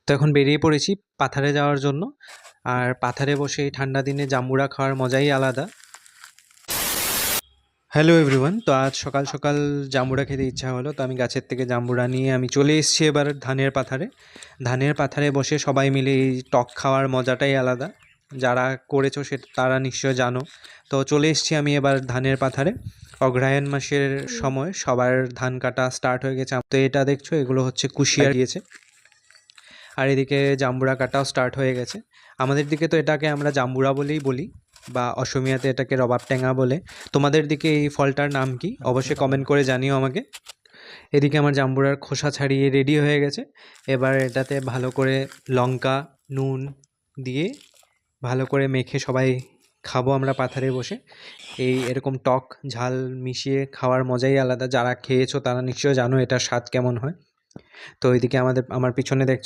তো এখন বেরিয়ে পড়েছি পাথারে যাওয়ার জন্য। আর পাথারে বসে এই ঠান্ডা দিনে জাম্বুরা খাওয়ার মজাই আলাদা। হ্যালো এভরিওয়ান, তো আজ সকাল সকাল জাম্বুরা খেতে ইচ্ছা হলো, তো আমি গাছের থেকে জাম্বুরা নিয়ে আমি চলে এসেছি এবার ধানের পাথারে। ধানের পাথারে বসে সবাই মিলে এই টক খাওয়ার মজাটাই আলাদা। যারা করেছো তারা নিশ্চয় জানো। তো চলে এসেছি আমি এবার ধানের পাথারে। অগ্রহায়ণ মাসের সময় সবার ধান কাটা স্টার্ট হয়ে গেছে। তো এটা দেখছো, এগুলো হচ্ছে কুশিয়ার গিয়েছে। আর এদিকে জাম্বুরা কাটাও স্টার্ট হয়ে গেছে। আমাদের দিকে তো এটাকে আমরা জাম্বুরা বলেই বলি, বা অসমীয়াতে এটাকে রবাব ট্যাঙা বলে। তোমাদের দিকে এই ফলটার নাম কি অবশ্যই কমেন্ট করে জানিও আমাকে। এদিকে আমার জাম্বুরার খোসা ছাড়িয়ে রেডি হয়ে গেছে। এবার এটাতে ভালো করে লঙ্কা নুন দিয়ে ভালো করে মেখে সবাই খাবো আমরা পাথারে বসে। এরকম টক ঝাল মিশিয়ে খাওয়ার মজাই আলাদা। যারা খেয়েছো তারা নিশ্চয়ই জানো এটার স্বাদ কেমন হয়। তো এদিকে আমার পিছনে দেখছো